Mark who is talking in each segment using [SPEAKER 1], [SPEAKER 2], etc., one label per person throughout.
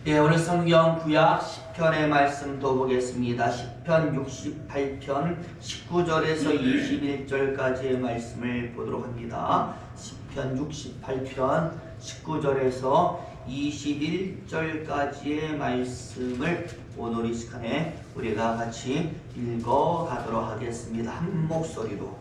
[SPEAKER 1] 예, 오늘 성경 구약 10편의 말씀도 보겠습니다. 10편 68편 19절에서 21절까지의 말씀을 보도록 합니다. 10편 68편 19절에서 21절까지의 말씀을 오늘 이 시간에 우리가 같이 읽어가도록 하겠습니다. 한 목소리로,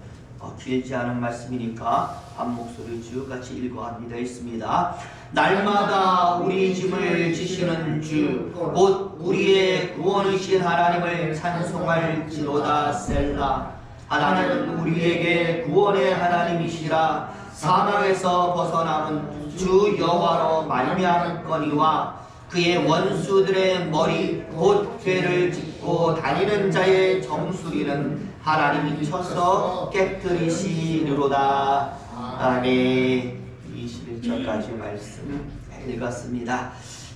[SPEAKER 1] 길지 않은 말씀이니까 한 목소리 쭉 같이 읽어갑니다. 있습니다. 날마다 우리 짐을 지시는 주 곧 우리의 구원이신 하나님을 찬송할지로다. 셀라. 하나님은 우리에게 구원의 하나님이시라. 사망에서 벗어남은 주 여호와로 말미암거니와 그의 원수들의 머리 곧 죄를 짓고 다니는 자의 정수리는 하나님이 쳐서 깨뜨리시리로다. 아멘. 21절까지 말씀 읽었습니다.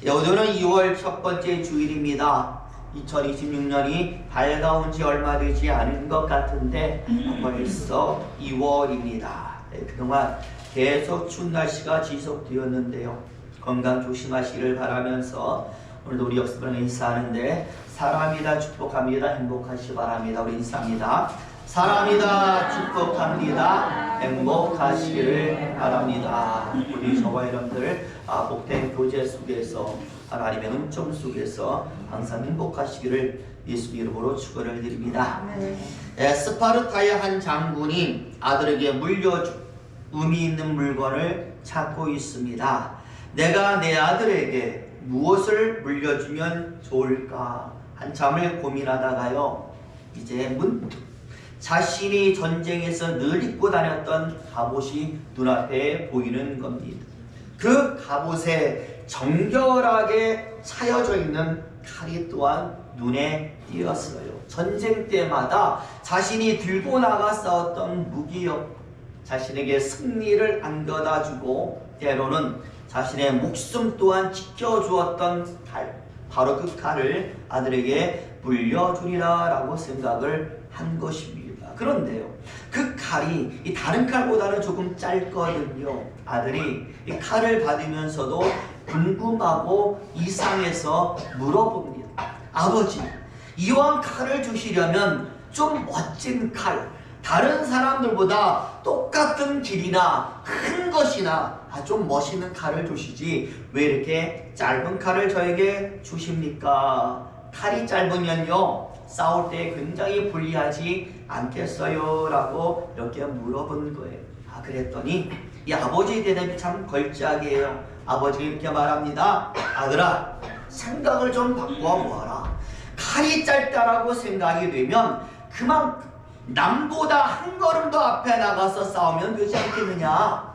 [SPEAKER 1] 오늘은 2월 첫 번째 주일입니다. 2026년이 밝아온 지 얼마 되지 않은 것 같은데 벌써 2월입니다. 그동안 계속 추운 날씨가 지속되었는데요. 건강 조심하시기를 바라면서 오늘도 우리 역습을 인사하는데, 사랑합니다, 축복합니다, 행복하시기 바랍니다. 우리 인사합니다. 사랑합니다, 축복합니다, 행복하시기를 바랍니다. 우리 저와 여러분들 복된 교제 속에서, 하나님의 은총 속에서 항상 행복하시기를 예수 이름으로 축원을 드립니다. 스파르타의 한 장군이 아들에게 물려준 의미 있는 물건을 찾고 있습니다. 내가 내 아들에게 무엇을 물려주면 좋을까 한참을 고민하다가요, 이제 문득 자신이 전쟁에서 늘 입고 다녔던 갑옷이 눈앞에 보이는 겁니다. 그 갑옷에 정결하게 차여져 있는 칼이 또한 눈에 띄었어요. 전쟁 때마다 자신이 들고 나가 싸웠던 무기였고, 자신에게 승리를 안겨다주고 때로는 자신의 목숨 또한 지켜주었던 칼, 바로 그 칼을 아들에게 물려주리라 라고 생각을 한 것입니다. 그런데요, 그 칼이 이 다른 칼보다는 조금 짧거든요. 아들이 이 칼을 받으면서도 궁금하고 이상해서 물어봅니다. 아버지, 이왕 칼을 주시려면 좀 멋진 칼, 다른 사람들보다 똑같은 길이나 큰 것이나 좀 멋있는 칼을 주시지 왜 이렇게 짧은 칼을 저에게 주십니까? 칼이 짧으면요, 싸울 때 굉장히 불리하지 않겠어요? 라고 이렇게 물어본 거예요. 그랬더니 이 아버지 대답이 참 걸작이에요. 아버지가 이렇게 말합니다. 아들아, 생각을 좀 바꿔보아라. 칼이 짧다라고 생각이 되면 그만큼 남보다 한 걸음 더 앞에 나가서 싸우면 되지 않겠느냐?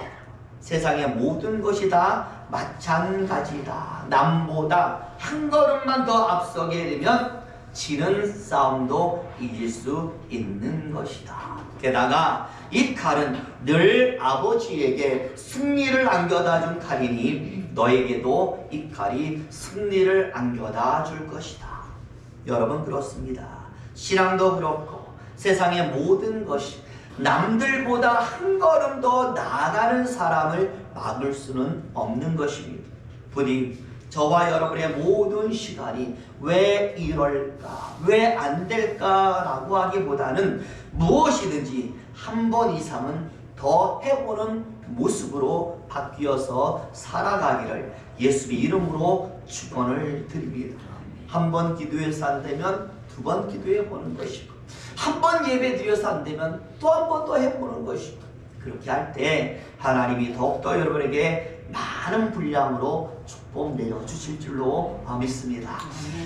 [SPEAKER 1] 세상의 모든 것이 다 마찬가지다. 남보다 한 걸음만 더 앞서게 되면 지는 싸움도 이길 수 있는 것이다. 게다가 이 칼은 늘 아버지에게 승리를 안겨다 준 칼이니 너에게도 이 칼이 승리를 안겨다 줄 것이다. 여러분, 그렇습니다. 신앙도 그렇고 세상의 모든 것이 남들보다 한 걸음 더 나아가는 사람을 막을 수는 없는 것입니다. 부디 저와 여러분의 모든 시간이 왜 이럴까, 왜 안 될까 라고 하기보다는 무엇이든지 한 번 이상은 더 해보는 모습으로 바뀌어서 살아가기를 예수의 이름으로 축원을 드립니다. 한 번 기도해서 안 되면 두 번 기도해 보는 것이고, 한 번 예배 드려서 안 되면 또 한 번 더 해보는 것이고, 그렇게 할 때 하나님이 더욱더 여러분에게 많은 분량으로 축복 내려주실 줄로 믿습니다.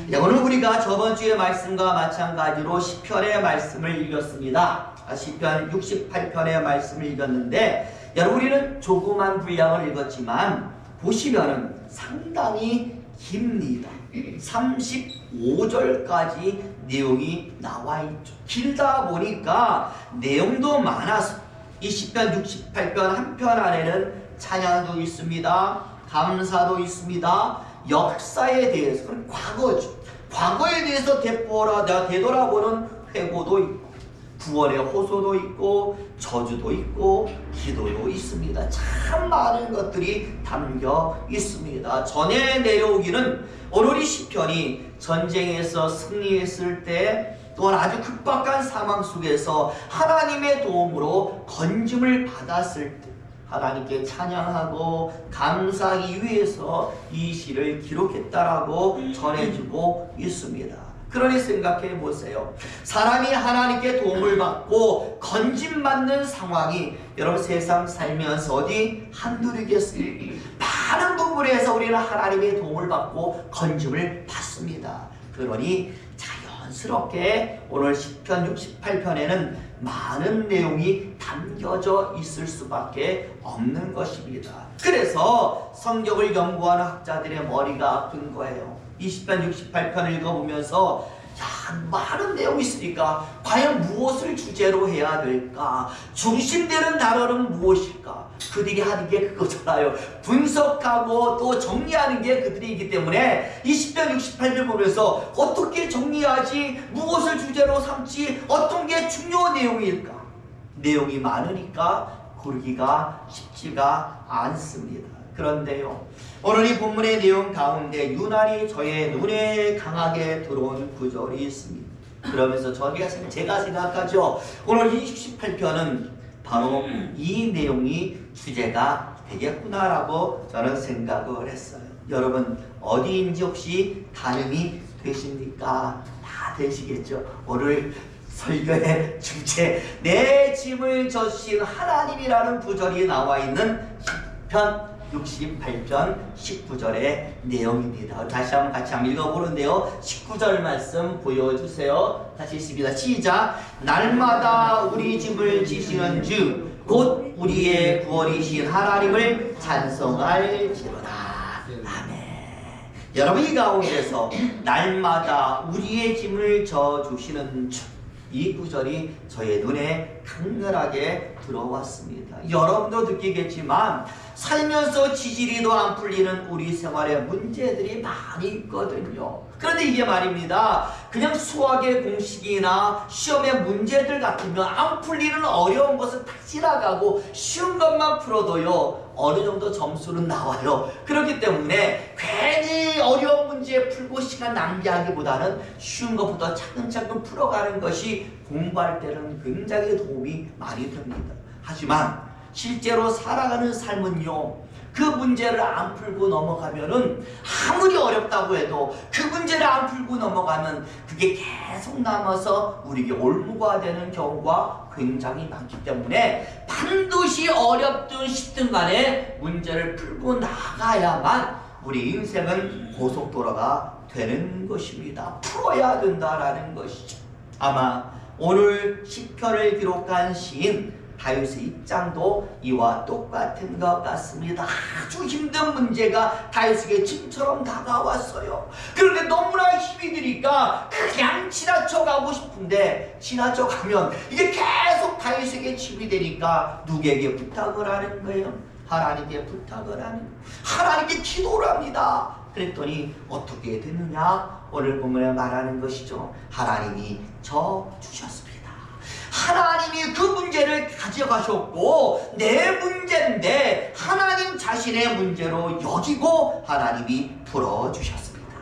[SPEAKER 1] 오늘 우리가 저번 주의 말씀과 마찬가지로 시편의 말씀을 읽었습니다. 시편 68편의 말씀을 읽었는데, 여러분, 우리는 조그만 분량을 읽었지만 보시면은 상당히 깁니다. 35절까지 내용이 나와 있죠. 길다 보니까 내용도 많아서 이 시편 68편 한 편 안에는 찬양도 있습니다, 감사도 있습니다, 역사에 대해서, 그럼 과거죠. 과거에 대해서 되돌아보는 회고도 있고, 구원의 호소도 있고, 저주도 있고, 기도도 있습니다. 참 많은 것들이 담겨 있습니다. 전에 내려오기는 오늘 이 시편이 전쟁에서 승리했을 때 또한 아주 급박한 상황 속에서 하나님의 도움으로 건짐을 받았을 때 하나님께 찬양하고 감사하기 위해서 이 시를 기록했다라고 전해주고 있습니다. 그러니 생각해 보세요. 사람이 하나님께 도움을 받고 건짐받는 상황이 여러분 세상 살면서 어디 한둘이겠습니까? 많은 부분에서 우리는 하나님의 도움을 받고 건짐을 받습니다. 그러니 자연스럽게 오늘 시편 68편에는 많은 내용이 담겨져 있을 수밖에 없는 것입니다. 그래서 성경을 연구하는 학자들의 머리가 아픈 거예요. 20편 68편 읽어보면서 많은 내용이 있으니까 과연 무엇을 주제로 해야 될까? 중심되는 단어는 무엇일까? 그들이 하는 게 그거잖아요. 분석하고 또 정리하는 게 그들이기 때문에 20편 68편 보면서 어떻게 정리하지? 무엇을 주제로 삼지? 어떤 게 중요한 내용일까? 내용이 많으니까 고르기가 쉽지가 않습니다. 그런데요, 오늘 이 본문의 내용 가운데 유난히 저의 눈에 강하게 들어온 구절이 있습니다. 그러면서 제가 생각하죠. 오늘 이 68편은 바로 이 내용이 주제가 되겠구나라고 저는 생각을 했어요. 여러분 어디인지 혹시 가늠이 되십니까? 다 되시겠죠. 오늘 설교의 주제, 내 짐을 져주신 하나님이라는 구절이 나와 있는 시편 68편 19절의 내용입니다. 다시 한번 같이 한번 읽어보는데요. 19절 말씀 보여주세요. 다시 읽습니다. 시작. 날마다 우리 짐을 지시는 주 곧 우리의 구원이신 하나님을 찬송할지로다. 아멘. 여러분 이 가운데서 날마다 우리의 짐을 져주시는 주, 이 구절이 저의 눈에 강렬하게 들어왔습니다. 여러분도 느끼겠지만 살면서 지지리도 안 풀리는 우리 생활에 문제들이 많이 있거든요. 그런데 이게 말입니다. 그냥 수학의 공식이나 시험의 문제들 같으면 안 풀리는 어려운 것은 다 지나가고 쉬운 것만 풀어도요 어느 정도 점수는 나와요. 그렇기 때문에 괜히 어려운 문제 풀고 시간 낭비하기보다는 쉬운 것부터 차근차근 풀어가는 것이 공부할 때는 굉장히 도움이 많이 됩니다. 하지만 실제로 살아가는 삶은요, 그 문제를 안 풀고 넘어가면은 아무리 어렵다고 해도 그 문제를 안 풀고 넘어가면 그게 계속 남아서 우리에게 올무가 되는 경우가 굉장히 많기 때문에 반드시 어렵든 쉽든 간에 문제를 풀고 나가야만 우리 인생은 고속도로가 되는 것입니다. 풀어야 된다라는 것이죠. 아마 오늘 시편을 기록한 시인 다윗의 입장도 이와 똑같은 것 같습니다. 아주 힘든 문제가 다윗에게 짐처럼 다가왔어요. 그런데 너무나 힘이 드니까 그냥 지나쳐가고 싶은데 지나쳐가면 이게 계속 다윗에게 짐이 되니까 누구에게 부탁을 하는 거예요? 하나님께 부탁을 하는 거예요. 하나님께 기도를 합니다. 그랬더니 어떻게 됐느냐? 오늘 보면 말하는 것이죠. 하나님이 저 주셨습니다. 하나님이 그 문제를 가져가셨고 내 문제인데 하나님 자신의 문제로 여기고 하나님이 풀어주셨습니다.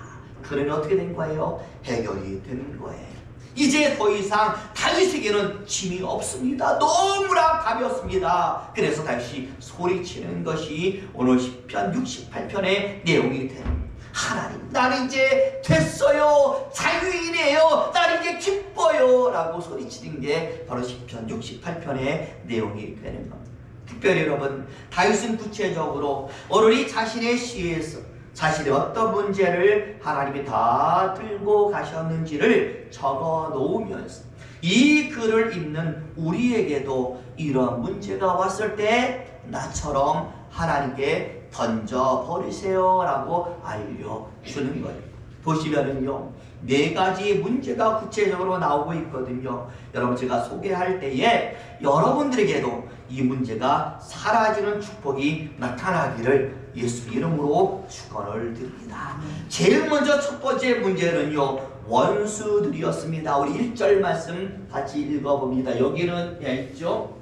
[SPEAKER 1] 그러면 어떻게 된 거예요? 해결이 된 거예요. 이제 더 이상 다윗에게는 짐이 없습니다. 너무나 가볍습니다. 그래서 다윗이 소리치는 것이 오늘 시편 68편의 내용이 됩니다. 하나님, 나는 이제 됐어요. 자유인이에요. 나는 이제 기뻐요. 라고 소리치는 게 바로 시편 68편의 내용이 되는 겁니다. 특별히 여러분, 다윗은 구체적으로 오늘 이 자신의 시에서 자신의 어떤 문제를 하나님이 다 들고 가셨는지를 적어 놓으면서 이 글을 읽는 우리에게도 이런 문제가 왔을 때 나처럼 하나님께 던져버리세요 라고 알려주는 거예요. 보시면은요 4가지 문제가 구체적으로 나오고 있거든요. 여러분 제가 소개할 때에 여러분들에게도 이 문제가 사라지는 축복이 나타나기를 예수 이름으로 축원을 드립니다. 제일 먼저 첫 번째 문제는요 원수들이었습니다. 우리 1절 말씀 같이 읽어봅니다. 여기는 있죠?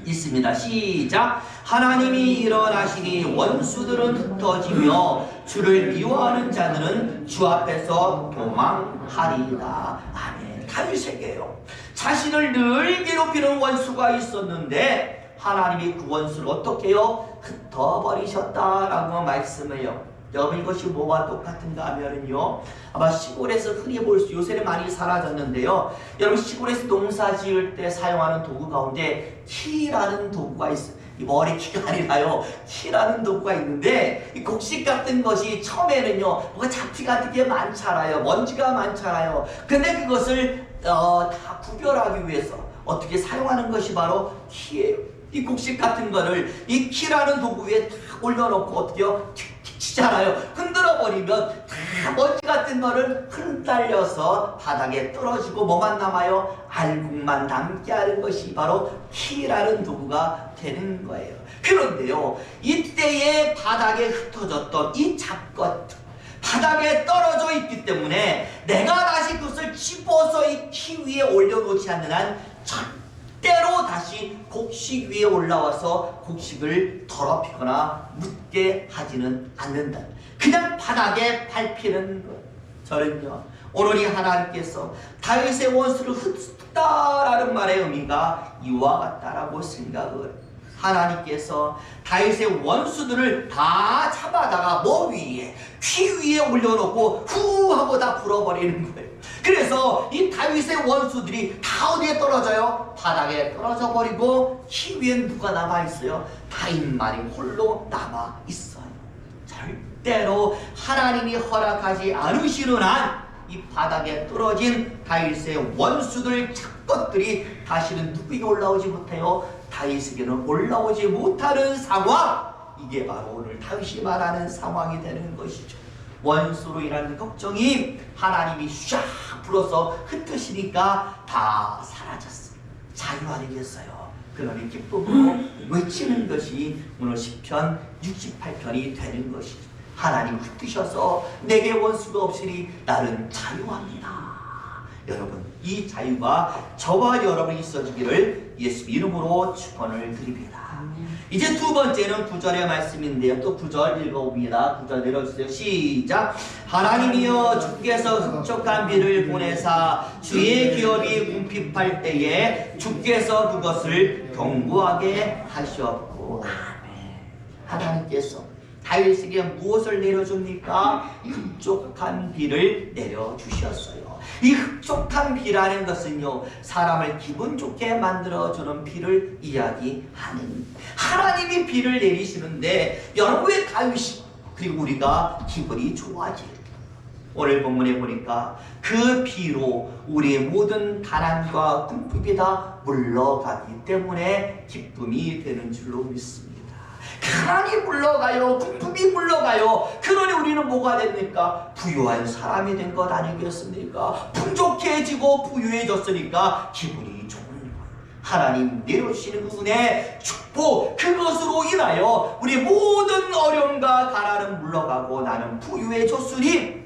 [SPEAKER 1] 있습니다. 시작. 하나님이 일어나시니 원수들은 흩어지며 주를 미워하는 자들은 주 앞에서 도망하리이다. 아멘. 다윗에게요. 자신을 늘 괴롭히는 원수가 있었는데 하나님이 그 원수를 어떻게 해요? 흩어버리셨다라고 말씀해요. 여러분, 이것이 뭐와 똑같은가 하면은요, 아마 시골에서 흔히 볼 수, 요새는 많이 사라졌는데요, 여러분 시골에서 농사 지을 때 사용하는 도구 가운데 키라는 도구가 있어요. 이 머리 키가 아니라요, 키라는 도구가 있는데, 이 곡식 같은 것이 처음에는요 뭐가 잡티 같은 게 많잖아요, 먼지가 많잖아요. 근데 그것을 다 구별하기 위해서 어떻게 사용하는 것이 바로 키예요. 이 곡식 같은 거를 이 키라는 도구 위에 다 올려놓고 어떻게요? 틱틱 치잖아요. 흔들어 버리면 다 먼지 같은 거를 흩날려서 바닥에 떨어지고 뭐만 남아요? 알곡만 남게 하는 것이 바로 키라는 도구가 되는 거예요. 그런데요, 이때에 바닥에 흩어졌던 이 잡것들, 바닥에 떨어져 있기 때문에 내가 다시 그것을 집어서 이 키 위에 올려놓지 않는 한 때로 다시 곡식 위에 올라와서 곡식을 더럽히거나 묻게 하지는 않는다. 그냥 바닥에 밟히는 것. 저는요, 오늘 이 하나님께서 다윗의 원수를 흩다라는 말의 의미가 이와 같다라고 생각을, 하나님께서 다윗의 원수들을 다 잡아다가 위에, 키 위에 올려놓고 후 하고 다 불어버리는 거예요. 그래서 이 다윗의 원수들이 다 어디에 떨어져요? 바닥에 떨어져 버리고 키 위엔 누가 남아있어요? 다윗만이 홀로 남아있어요. 절대로 하나님이 허락하지 않으시는 한 이 바닥에 떨어진 다윗의 원수들 잡것들이 다시는 누구에게 올라오지 못해요? 다윗에게는 올라오지 못하는 상황, 이게 바로 오늘 다윗이 말하는 상황이 되는 것이죠. 원수로 인한 걱정이 하나님이 샥 불어서 흩으시니까 다 사라졌어요. 자유하게 됐어요. 그러니 기쁨으로 외치는 것이 오늘 시편 68편이 되는 것이죠. 하나님 흩으셔서 내게 원수가 없으니 나는 자유합니다. 여러분, 이 자유가 저와 여러분이 있어지기를 예수 이름으로 축원을 드립니다. 이제 두 번째는 9절의 말씀인데요. 또 9절 읽어봅니다. 9절 내려주세요. 시작. 하나님이여 주께서 흡족한 비를 보내사 주의 기업이 궁핍할 때에 주께서 그것을 견고하게 하셨고. 아멘. 하나님께서 다윗에게 무엇을 내려줍니까? 흡족한 비를 내려주셨어요. 이 흡족한 비라는 것은요, 사람을 기분 좋게 만들어주는 비를 이야기하는, 하나님이 비를 내리시는데 여러분의 다윗이, 그리고 우리가 기분이 좋아질, 오늘 본문에 보니까 그 비로 우리의 모든 가난과 궁핍이 다 물러가기 때문에 기쁨이 되는 줄로 믿습니다. 가난이 물러가요, 궁핍이 물러가요. 그러니 우리는 뭐가 됩니까? 부유한 사람이 된 것 아니겠습니까? 풍족해지고 부유해졌으니까 기분이 좋은 거예요. 하나님 내려주시는 그 은혜, 축복, 그것으로 인하여 우리 모든 어려움과 가난은 물러가고 나는 부유해졌으니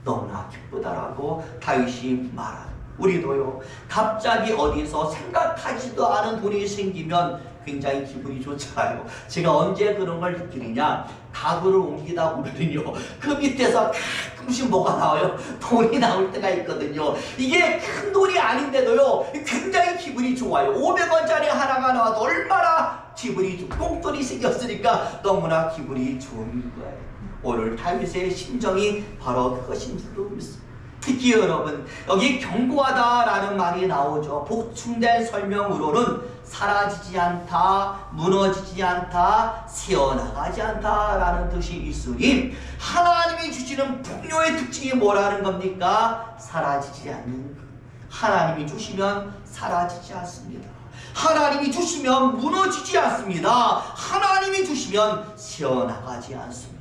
[SPEAKER 1] 너무나 기쁘다라고 다윗이 말합니다. 우리도요, 갑자기 어디서 생각하지도 않은 돈이 생기면 굉장히 기분이 좋잖아요. 제가 언제 그런 걸 느끼느냐, 가구를 옮기다 보면요, 그 밑에서 가끔씩 뭐가 나와요? 돈이 나올 때가 있거든요. 이게 큰 돈이 아닌데도요, 굉장히 기분이 좋아요. 500원짜리 하나가 나와도 얼마나 기분이 좋고, 뽕돈이 생겼으니까 너무나 기분이 좋은 거예요. 오늘 다윗의 심정이 바로 그것인 줄로 믿습니다. 특히 여러분, 여기 견고하다라는 말이 나오죠. 보충된 설명으로는 사라지지 않다, 무너지지 않다, 새어나가지 않다라는 뜻이 있으니, 하나님이 주시는 풍요의 특징이 뭐라는 겁니까? 사라지지 않는 것. 하나님이 주시면 사라지지 않습니다. 하나님이 주시면 무너지지 않습니다. 하나님이 주시면 새어나가지 않습니다.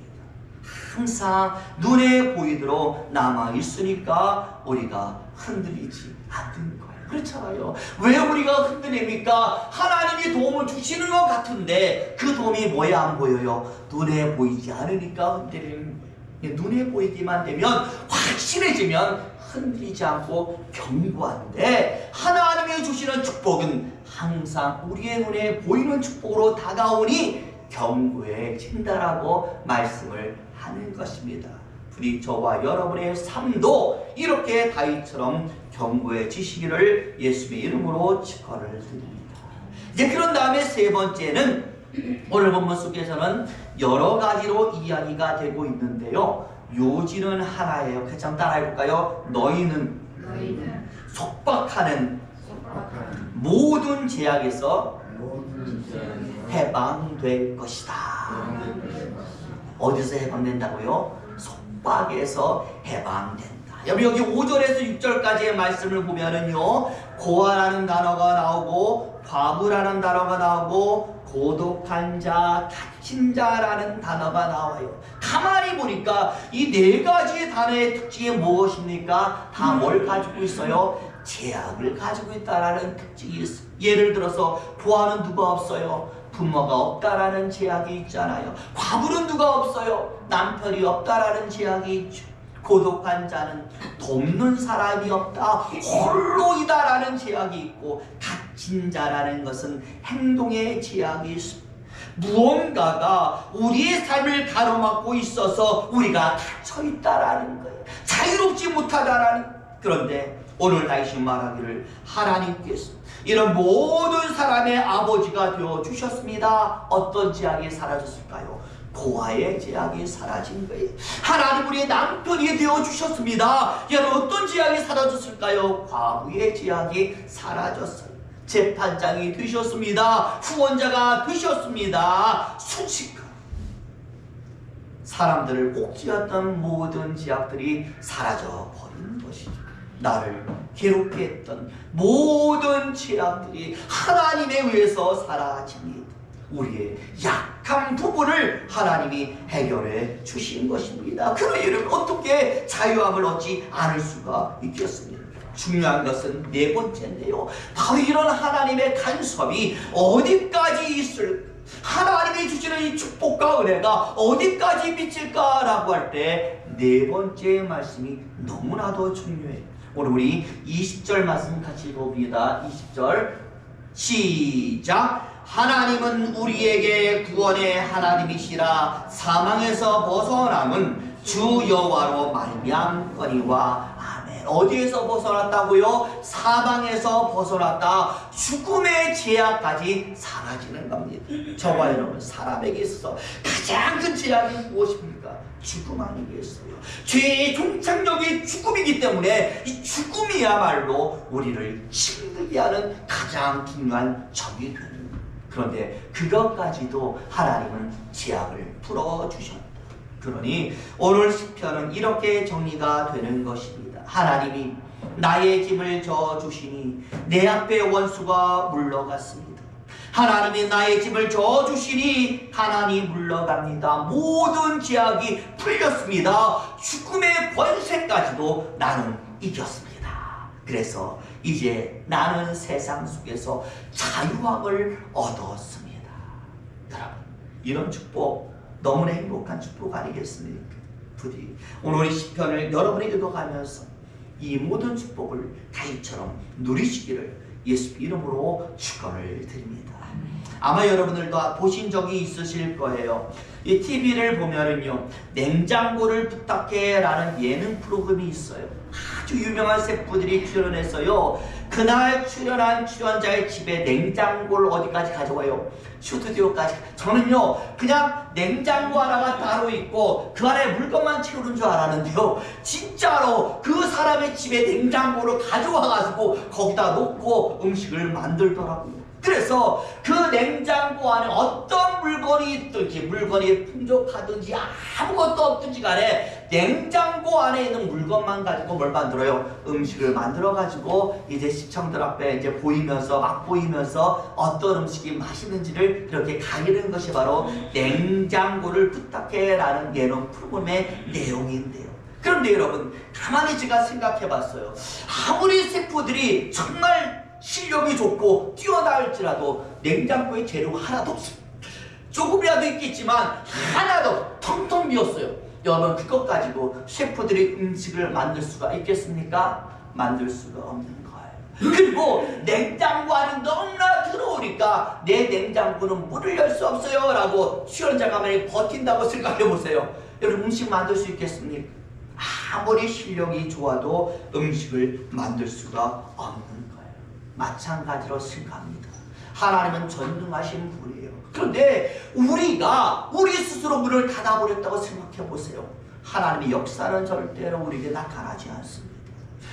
[SPEAKER 1] 항상 눈에 보이도록 남아있으니까 우리가 흔들리지 않는 거예요. 그렇잖아요. 왜 우리가 흔들립니까? 하나님이 도움을 주시는 것 같은데 그 도움이 뭐에 안 보여요? 눈에 보이지 않으니까 흔들리는 거예요. 눈에 보이기만 되면, 확실해지면 흔들리지 않고 견고한데, 하나님이 주시는 축복은 항상 우리의 눈에 보이는 축복으로 다가오니 견고해진다라고 말씀을 하는 것입니다. 부디 저와 여러분의 삶도 이렇게 다윗처럼 견고해지시기를 예수의 이름으로 축원을 드립니다. 이제 그런 다음에 세 번째는 오늘 본문 속에서는 여러 가지로 이야기가 되고 있는데요. 요지는 하나예요. 같이 한번 따라해볼까요? 너희는 속박하는 모든 제약에서 해방될 것이다. 어디서 해방된다고요? 속박에서 해방된다. 여기 5절에서 6절까지의 말씀을 보면은요, 고아라는 단어가 나오고 과부라는 단어가 나오고 고독한 자, 갇힌 자라는 단어가 나와요. 가만히 보니까 이 네 가지 단어의 특징이 무엇입니까? 다 뭘 가지고 있어요? 제약을 가지고 있다라는 특징이 있어요. 예를 들어서 고아는 누가 없어요? 부모가 없다라는 제약이 있잖아요. 과부는 누가 없어요? 남편이 없다라는 제약이 있죠. 고독한 자는 돕는 사람이 없다, 홀로이다라는 제약이 있고, 갇힌 자라는 것은 행동의 제약이 있습니다. 무언가가 우리의 삶을 가로막고 있어서 우리가 갇혀있다라는 거예요. 자유롭지 못하다라는. 그런데 오늘 다시 말하기를 하나님께서 이런 모든 사람의 아버지가 되어 주셨습니다. 어떤 제약이 사라졌을까요? 고아의 제약이 사라진 거예요. 하나님 우리의 남편이 되어 주셨습니다. 여러분 어떤 제약이 사라졌을까요? 과부의 제약이 사라졌어요. 재판장이 되셨습니다. 후원자가 되셨습니다. 순식간 사람들을 옥죄었던 모든 제약들이 사라져 버리는 것이죠. 나를 괴롭게 했던 모든 제약들이 하나님에 의해서 사라집니다. 우리의 약한 부분을 하나님이 해결해 주신 것입니다. 그러니 여러분 어떻게 자유함을 얻지 않을 수가 있겠습니까? 중요한 것은 네 번째인데요. 바로 이런 하나님의 간섭이 어디까지 있을까? 하나님이 주시는 이 축복과 은혜가 어디까지 미칠까라고 할 때 네 번째 말씀이 너무나도 중요해요. 오늘 우리 20절 말씀 같이 봅니다. 20절 시작. 하나님은 우리에게 구원의 하나님이시라. 사망에서 벗어남은 주 여호와로 말미암거니와. 아멘. 어디에서 벗어났다고요? 사망에서 벗어났다. 죽음의 제약까지 사라지는 겁니다. 저와 여러분, 사람에게 있어서 가장 큰 제약이 무엇입니까? 죽음 아니겠어요? 죄의 종착역이 죽음이기 때문에 이 죽음이야말로 우리를 힘들게 하는 가장 중요한 적이 되는 거예요. 그런데 그것까지도 하나님은 제약을 풀어주셨다. 그러니 오늘 시편은 이렇게 정리가 되는 것입니다. 하나님이 나의 짐을 져주시니 내 앞에 원수가 물러갔습니다. 하나님이 나의 짐을 져주시니 가난이 물러갑니다. 모든 제약이 풀렸습니다. 죽음의 권세까지도 나는 이겼습니다. 그래서 이제 나는 세상 속에서 자유함을 얻었습니다. 여러분, 이런 축복 너무나 행복한 축복 아니겠습니까? 부디 오늘 이 시편을 여러분이 읽어가면서 이 모든 축복을 다윗처럼 누리시기를 예수 이름으로 축원을 드립니다. 아마 여러분들도 보신 적이 있으실 거예요. 이 TV를 보면은요, 냉장고를 부탁해 라는 예능 프로그램이 있어요. 아주 유명한 셰프들이 출연해서요, 그날 출연한 출연자의 집에 냉장고를 어디까지 가져와요? 스튜디오까지. 저는요 그냥 냉장고 하나가 따로 있고 그 안에 물건만 채우는 줄 알았는데요, 진짜로 그 사람의 집에 냉장고를 가져와가지고 거기다 놓고 음식을 만들더라고요. 그래서 그 냉장고 안에 어떤 물건이 있든지, 물건이 풍족하든지 아무것도 없든지 간에 냉장고 안에 있는 물건만 가지고 뭘 만들어요? 음식을 만들어 가지고 이제 시청들 앞에 이제 보이면서, 막 보이면서 어떤 음식이 맛있는지를 이렇게 가리는 것이 바로 냉장고를 부탁해 라는 예능 프로그램의 내용인데요. 그런데 여러분, 가만히 제가 생각해 봤어요. 아무리 셰프들이 정말 실력이 좋고 뛰어날지라도 냉장고에 재료가 하나도 없습니다. 조금이라도 있겠지만 하나도 텅텅 비었어요. 여러분, 그것 가지고 셰프들이 음식을 만들 수가 있겠습니까? 만들 수가 없는 거예요. 그리고 냉장고 안이 너무나 더러우니까 내 냉장고는 문을 열 수 없어요 라고 출연자가 만약에 버틴다고 생각해 보세요. 여러분 음식 만들 수 있겠습니까? 아무리 실력이 좋아도 음식을 만들 수가 없는 거예요. 마찬가지로 생각합니다. 하나님은 전능하신 분이에요. 그런데 우리가 우리 스스로 문을 닫아버렸다고 생각해 보세요. 하나님의 역사는 절대로 우리에게 나타나지 않습니다.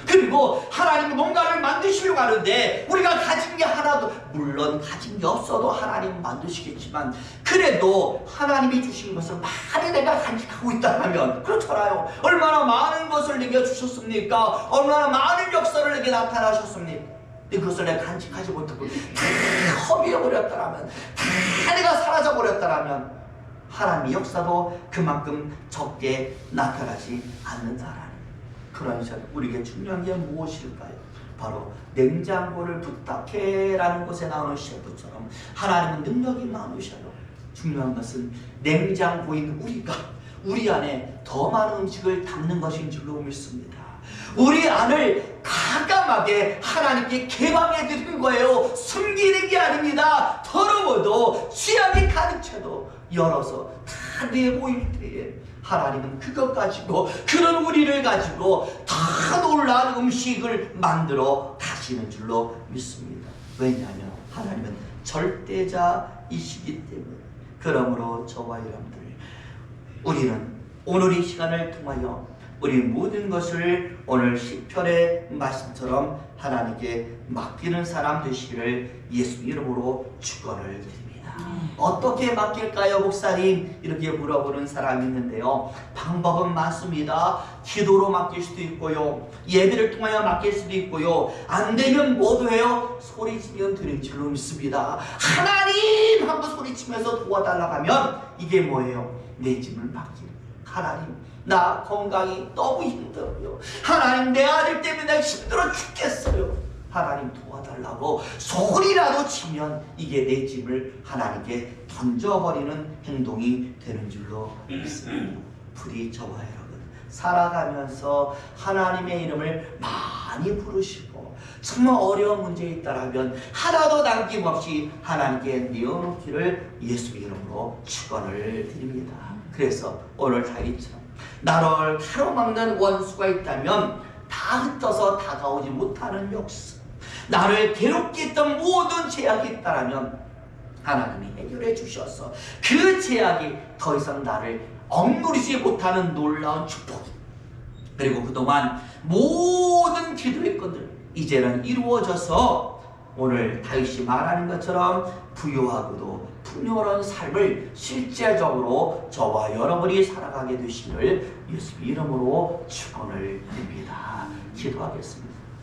[SPEAKER 1] 그리고 하나님이 뭔가를 만드시려고 하는데 우리가 가진 게 하나도, 물론 가진 게 없어도 하나님은 만드시겠지만 그래도 하나님이 주신 것을 많이 내가 간직하고 있다면, 그렇잖아요. 얼마나 많은 것을 내게 주셨습니까? 얼마나 많은 역사를 내게 나타나셨습니까? 근데 그것을 내가 간직하지 못하고 다 허비해버렸다라면, 다 내가 사라져버렸다라면 하나님의 역사도 그만큼 적게 나타나지 않는다라는, 그러니까 우리에게 중요한 게 무엇일까요? 바로 냉장고를 부탁해라는 곳에 나오는 셰프처럼 하나님은 능력이 많으셔요. 중요한 것은 냉장고인 우리가 우리 안에 더 많은 음식을 담는 것인 줄로 믿습니다. 우리 안을 가감하게 하나님께 개방해 드리는 거예요. 숨기는 게 아닙니다. 더러워도 취약이 가득 차도 열어서 다 내보일 때에 하나님은 그것 가지고, 그런 우리를 가지고 더 놀라운 음식을 만들어 가시는 줄로 믿습니다. 왜냐하면 하나님은 절대자이시기 때문에. 그러므로 저와 여러분들, 우리는 오늘 이 시간을 통하여 우리 모든 것을 오늘 시편의 말씀처럼 하나님께 맡기는 사람 되시기를 예수 이름으로 축원을 드립니다. 어떻게 맡길까요, 목사님? 이렇게 물어보는 사람이 있는데요. 방법은 많습니다. 기도로 맡길 수도 있고요, 예배를 통하여 맡길 수도 있고요, 안 되면 뭐도 해요? 소리치면 되는 줄로 믿습니다. 하나님 하고 소리치면서 도와달라고 하면 이게 뭐예요? 내 짐을 맡기는. 하나님, 나 건강이 너무 힘들어요. 하나님, 내 아들 때문에 내가 힘들어 죽겠어요. 하나님 도와달라고 소리라도 치면 이게 내 짐을 하나님께 던져버리는 행동이 되는 줄로 믿습니다. 부디 저와 여러분 살아가면서 하나님의 이름을 많이 부르시고 정말 어려운 문제에 있다라면 하나도 남김없이 하나님께 내어놓기를 예수 이름으로 축원을 드립니다. 그래서 오늘 다윗처럼 나를 가로막는 원수가 있다면 다 흩어서 다가오지 못하는 역사, 나를 괴롭게 했던 모든 제약이 있다면 하나님이 해결해 주셔서 그 제약이 더 이상 나를 억누르지 못하는 놀라운 축복, 그리고 그동안 모든 기도의 건들 이제는 이루어져서 오늘 다윗이 말하는 것처럼 부유하고도 풍요로운 삶을 실제적으로 저와 여러분이 살아가게 되시기를 예수 이름으로 축원을 드립니다. 기도하겠습니다.